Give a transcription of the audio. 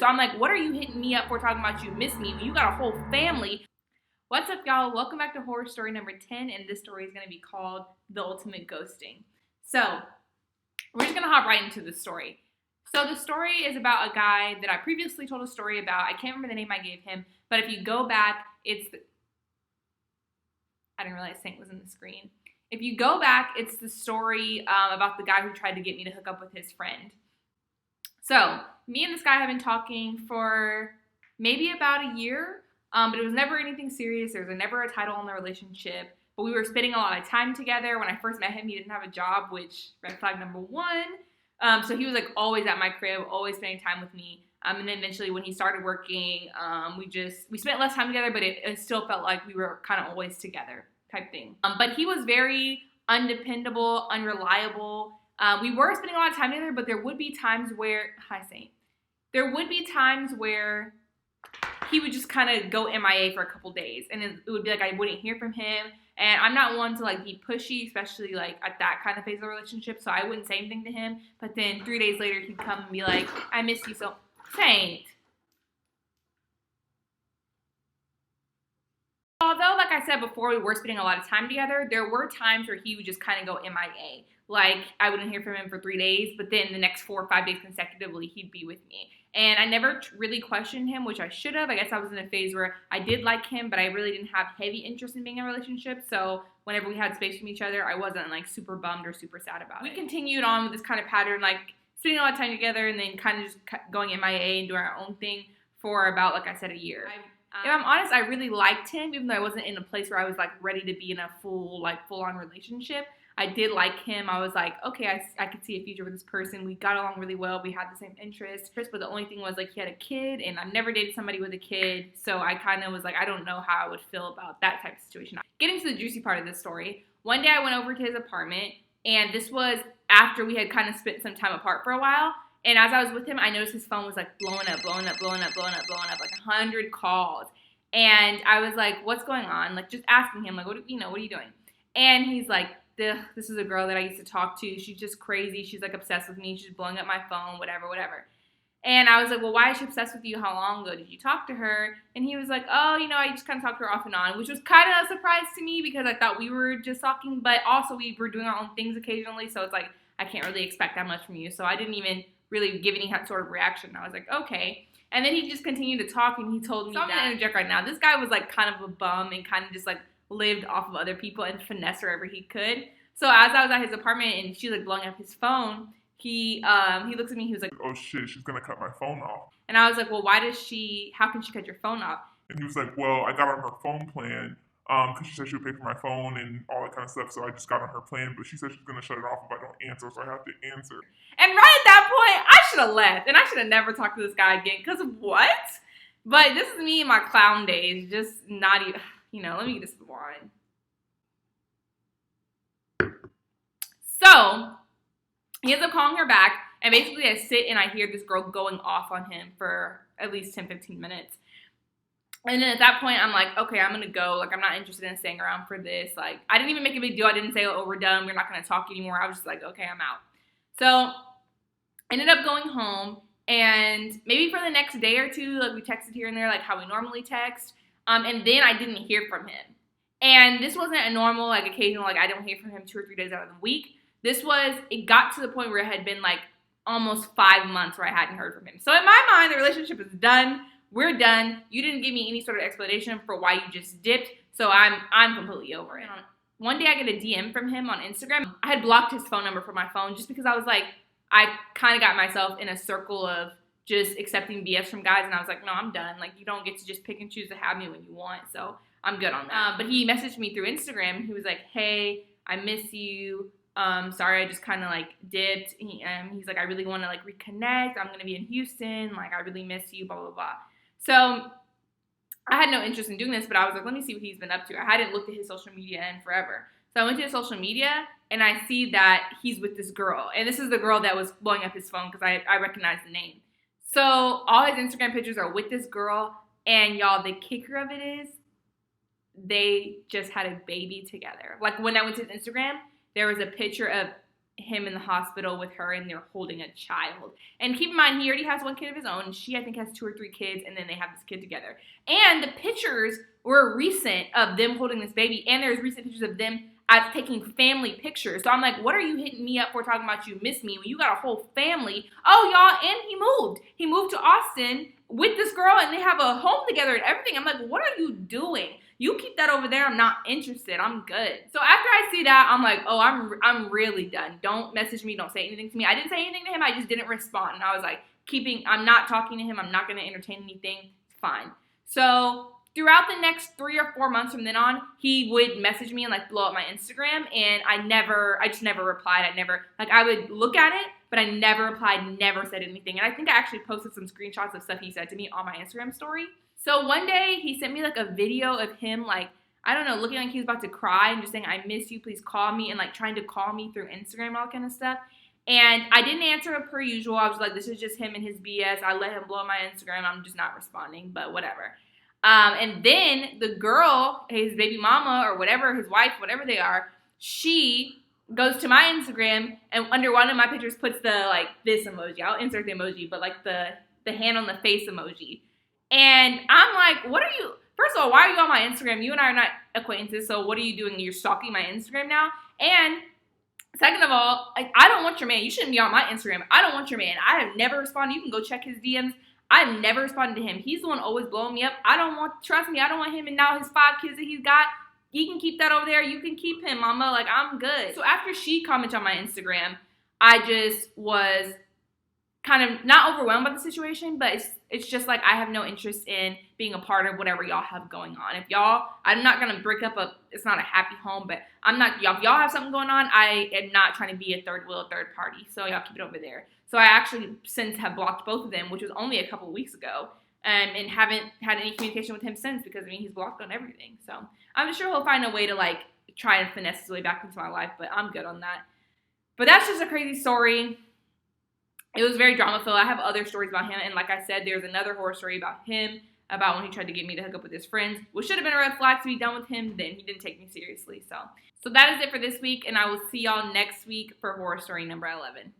So I'm like, what are you hitting me up for talking about you miss me when you got a whole family? What's up, y'all? Welcome back to horror story number 10, and this story is going to be called The Ultimate Ghosting. So we're just going to hop right into the story. So the story is about a guy that I previously told a story about. I can't remember the name I gave him, but if you go back, I didn't realize Saint was in the screen. If you go back, it's the story about the guy who tried to get me to hook up with his friend. So me and this guy have been talking for maybe about a year, but it was never anything serious. There was never a title in the relationship, but we were spending a lot of time together. When I first met him, he didn't have a job, which red flag number one. So he was like always at my crib, always spending time with me. And then eventually when he started working, we spent less time together, but it still felt like we were kind of always together type thing. But he was very undependable, unreliable. We were spending a lot of time together, but there would be times where, hi Saint, there would be times where he would just kind of go MIA for a couple days, and it would be like I wouldn't hear from him. And I'm not one to like be pushy, especially like at that kind of phase of the relationship, so I wouldn't say anything to him. But then 3 days later, he'd come and be like, I miss you so. Saint. Although, like I said before, we were spending a lot of time together, there were times where he would just kind of go MIA. Like, I wouldn't hear from him for 3 days, but then the next 4 or 5 days consecutively, he'd be with me. And I never really questioned him, which I should have. I guess I was in a phase where I did like him, but I really didn't have heavy interest in being in a relationship. So whenever we had space from each other, I wasn't like super bummed or super sad about it. We continued on with this kind of pattern, like spending a lot of time together and then kind of just going MIA and doing our own thing for about, like I said, a year. If I'm honest, I really liked him, even though I wasn't in a place where I was like ready to be in a full-on relationship. I did like him. I was like, okay, I could see a future with this person. We got along really well. We had the same interests. But the only thing was, like, he had a kid, and I've never dated somebody with a kid. So I kind of was like, I don't know how I would feel about that type of situation. Getting to the juicy part of this story, one day I went over to his apartment, and this was after we had kind of spent some time apart for a while. And as I was with him, I noticed his phone was like blowing up, like 100 calls. And I was like, what's going on? Like, just asking him, like, what are you doing? And he's like, this is a girl that I used to talk to. She's just crazy. She's like obsessed with me. She's blowing up my phone, whatever. And I was like, well, why is she obsessed with you? How long ago did you talk to her? And he was like, oh, I just kind of talked to her off and on, which was kind of a surprise to me because I thought we were just talking, but also we were doing our own things occasionally. So it's like, I can't really expect that much from you. So I didn't even really give any sort of reaction. I was like, okay. And then he just continued to talk, and he told me, so I'm going to interject right now. This guy was like kind of a bum and kind of just like lived off of other people and finesse wherever he could. So as I was at his apartment and she's like blowing up his phone, he looks at me, he was like, oh shit, she's gonna cut my phone off. And I was like, well, how can she cut your phone off? And he was like, well, I got on her phone plan because she said she would pay for my phone and all that kind of stuff, so I just got on her plan, but she said she's gonna shut it off if I don't answer, so I have to answer. And right at that point, I should have left, and I should have never talked to this guy again, because of what? But this is me in my clown days, just not even, let me get this wine. So, he ends up calling her back, and basically I sit and I hear this girl going off on him for at least 10-15 minutes. And then at that point, I'm like, okay, I'm going to go. Like, I'm not interested in staying around for this. Like, I didn't even make a big deal. I didn't say, oh, we're done. We're not going to talk anymore. I was just like, okay, I'm out. So, ended up going home, and maybe for the next day or two, like, we texted here and there, like how we normally text. And then I didn't hear from him. And this wasn't a normal, like, occasional, like, I don't hear from him 2 or 3 days out of the week. It got to the point where it had been, like, almost 5 months where I hadn't heard from him. So in my mind, the relationship is done. We're done. You didn't give me any sort of explanation for why you just dipped. So I'm completely over it. One day I get a DM from him on Instagram. I had blocked his phone number from my phone just because I was like, I kind of got myself in a circle of just accepting BS from guys. And I was like, no, I'm done. Like, you don't get to just pick and choose to have me when you want. So I'm good on that. But he messaged me through Instagram. He was like, hey, I miss you. Sorry, I just kind of like dipped. He's like, I really want to like reconnect. I'm going to be in Houston. Like, I really miss you, blah, blah, blah. So I had no interest in doing this, but I was like, let me see what he's been up to. I hadn't looked at his social media in forever. So I went to his social media, and I see that he's with this girl. And this is the girl that was blowing up his phone because I recognize the name. So all his Instagram pictures are with this girl. And y'all, the kicker of it is they just had a baby together. Like, when I went to his Instagram, there was a picture of him in the hospital with her, and they're holding a child. And keep in mind, he already has one kid of his own, and she, I think, has 2 or 3 kids, and then they have this kid together. And the pictures were recent of them holding this baby, and there's recent pictures of them taking family pictures. So I'm like, what are you hitting me up for talking about you miss me when you got a whole family? Oh, y'all, and he moved. He moved to Austin with this girl, and they have a home together and everything. I'm like, what are you doing? You keep that over there. I'm not interested. I'm good. So after I see that, I'm like, oh, I'm really done. Don't message me. Don't say anything to me. I didn't say anything to him. I just didn't respond. And I was like, I'm not talking to him. I'm not going to entertain anything. It's fine. So throughout the next 3 or 4 months from then on, he would message me and like blow up my Instagram. And I just never replied. I would look at it, but I never replied, never said anything. And I think I actually posted some screenshots of stuff he said to me on my Instagram story. So one day he sent me like a video of him like, I don't know, looking like he was about to cry and just saying, I miss you, please call me, and like trying to call me through Instagram and all kind of stuff. And I didn't answer it per usual. I was like, this is just him and his BS. I let him blow my Instagram. I'm just not responding, but whatever. And then the girl, his baby mama or whatever, his wife, whatever they are, she goes to my Instagram and under one of my pictures puts the like this emoji. I'll insert the emoji, but like the hand on the face emoji. And I'm like, what are you, first of all, why are you on my Instagram? You and I are not acquaintances, so what are you doing? You're stalking my Instagram now? And second of all, I don't want your man. You shouldn't be on my Instagram. I don't want your man. I have never responded. You can go check his DMs. I've never responded to him. He's the one always blowing me up. Trust me, I don't want him and now his 5 kids that he's got. He can keep that over there. You can keep him, mama. Like, I'm good. So after she commented on my Instagram, I just was kind of not overwhelmed by the situation, but it's just like I have no interest in being a part of whatever y'all have going on. If y'all, I'm not going to break up it's not a happy home, but if y'all have something going on, I am not trying to be a third party. So y'all keep it over there. So I actually since have blocked both of them, which was only a couple of weeks ago, and haven't had any communication with him since because, he's blocked on everything. So I'm sure he'll find a way to, like, try and finesse his way back into my life, but I'm good on that. But that's just a crazy story. It was very drama-filled. I have other stories about him, and like I said, there's another horror story about him, about when he tried to get me to hook up with his friends, which should have been a red flag to be done with him then. He didn't take me seriously. So that is it for this week, and I will see y'all next week for horror story number 11.